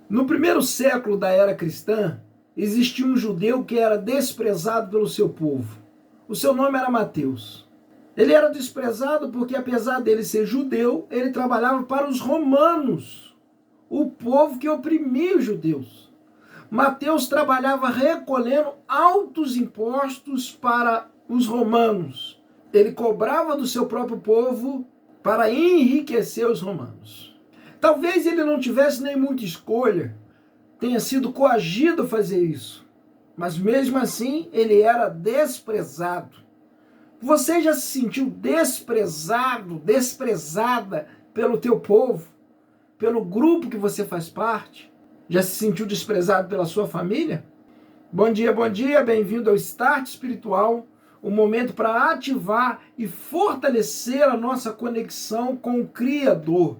No primeiro século da era cristã, existia um judeu que era desprezado pelo seu povo. O seu nome era Mateus. Ele era desprezado porque, apesar dele ser judeu, ele trabalhava para os romanos, o povo que oprimia os judeus. Mateus trabalhava recolhendo altos impostos para os romanos. Ele cobrava do seu próprio povo para enriquecer os romanos. Talvez ele não tivesse nem muita escolha, tenha sido coagido a fazer isso, mas mesmo assim ele era desprezado. Você já se sentiu desprezado, desprezada pelo teu povo, pelo grupo que você faz parte? Já se sentiu desprezado pela sua família? Bom dia, bem-vindo ao Start Espiritual, um momento para ativar e fortalecer a nossa conexão com o Criador.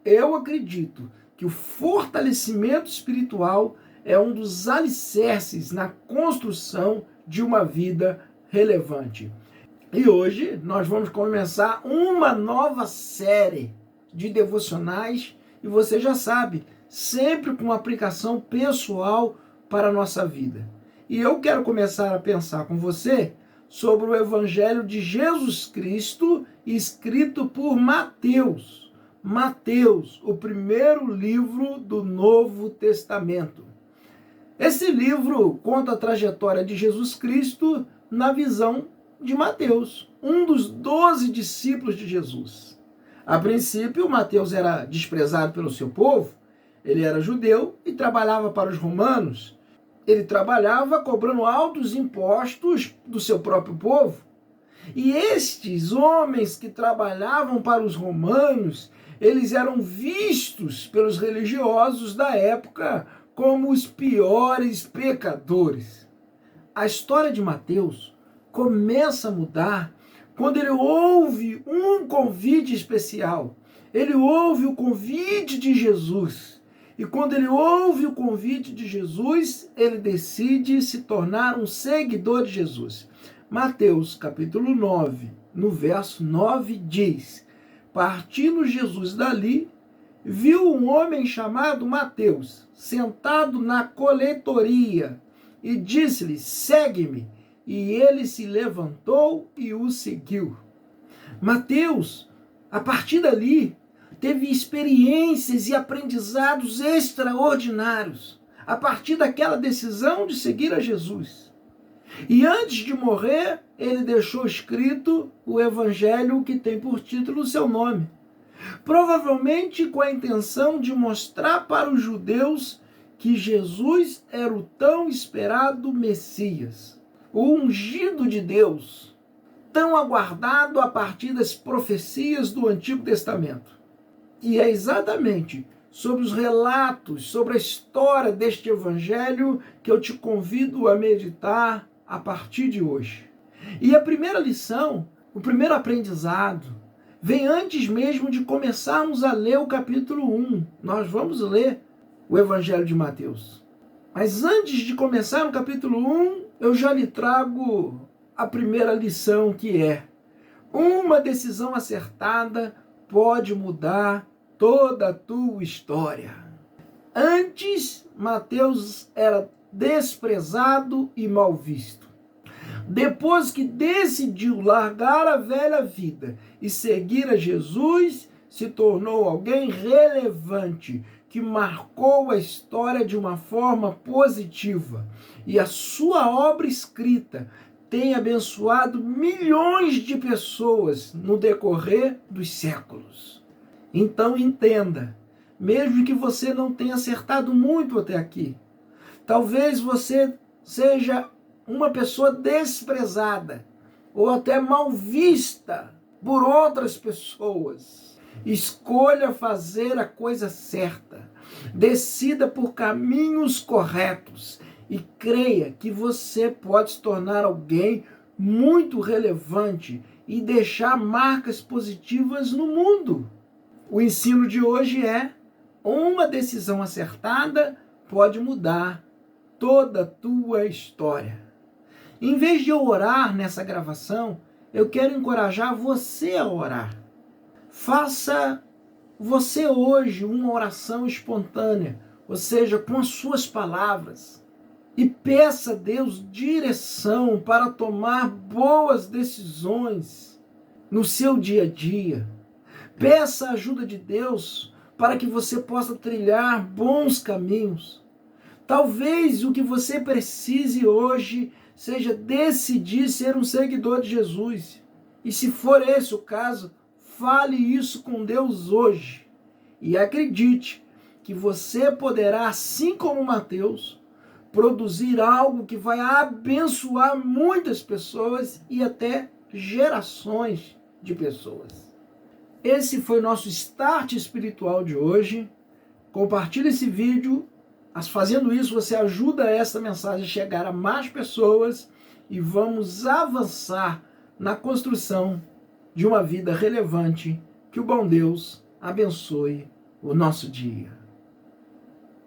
Eu acredito que o fortalecimento espiritual é um dos alicerces na construção de uma vida relevante. E hoje nós vamos começar uma nova série de devocionais e você já sabe, sempre com aplicação pessoal para a nossa vida. E eu quero começar a pensar com você sobre o Evangelho de Jesus Cristo, escrito por Mateus. Mateus, o primeiro livro do Novo Testamento. Esse livro conta a trajetória de Jesus Cristo na visão de Mateus, um dos 12 discípulos de Jesus. A princípio, Mateus era desprezado pelo seu povo, ele era judeu e trabalhava para os romanos. Ele trabalhava cobrando altos impostos do seu próprio povo. E estes homens que trabalhavam para os romanos, eles eram vistos pelos religiosos da época como os piores pecadores. A história de Mateus começa a mudar quando ele ouve um convite especial. Ele ouve o convite de Jesus. E quando ele ouve o convite de Jesus, ele decide se tornar um seguidor de Jesus. Mateus, capítulo 9, no verso 9, diz: partindo Jesus dali, viu um homem chamado Mateus, sentado na coletoria, e disse-lhe: segue-me. E ele se levantou e o seguiu. Mateus, a partir dali, teve experiências e aprendizados extraordinários a partir daquela decisão de seguir a Jesus. E antes de morrer, ele deixou escrito o evangelho que tem por título o seu nome. Provavelmente com a intenção de mostrar para os judeus que Jesus era o tão esperado Messias, o ungido de Deus, tão aguardado a partir das profecias do Antigo Testamento. E é exatamente sobre os relatos, sobre a história deste evangelho que eu te convido a meditar a partir de hoje. E a primeira lição, o primeiro aprendizado, vem antes mesmo de começarmos a ler o capítulo 1. Nós vamos ler o Evangelho de Mateus. Mas antes de começar no capítulo 1, eu já lhe trago a primeira lição, que é: uma decisão acertada pode mudar toda a tua história. Antes, Mateus era desprezado e mal visto. Depois que decidiu largar a velha vida e seguir a Jesus, se tornou alguém relevante, que marcou a história de uma forma positiva. E a sua obra escrita tem abençoado milhões de pessoas no decorrer dos séculos. Então entenda, mesmo que você não tenha acertado muito até aqui, talvez você seja uma pessoa desprezada ou até mal vista por outras pessoas. Escolha fazer a coisa certa, decida por caminhos corretos e creia que você pode se tornar alguém muito relevante e deixar marcas positivas no mundo. O ensino de hoje é: uma decisão acertada pode mudar toda a tua história. Em vez de eu orar nessa gravação, eu quero encorajar você a orar. Faça você hoje uma oração espontânea, ou seja, com as suas palavras, e peça a Deus direção para tomar boas decisões no seu dia a dia. Peça a ajuda de Deus para que você possa trilhar bons caminhos. Talvez o que você precise hoje seja decidir ser um seguidor de Jesus. E se for esse o caso, fale isso com Deus hoje. E acredite que você poderá, assim como Mateus, produzir algo que vai abençoar muitas pessoas e até gerações de pessoas. Esse foi o nosso Start Espiritual de hoje. Compartilhe esse vídeo. Fazendo isso, você ajuda essa mensagem a chegar a mais pessoas e vamos avançar na construção de uma vida relevante. Que o bom Deus abençoe o nosso dia.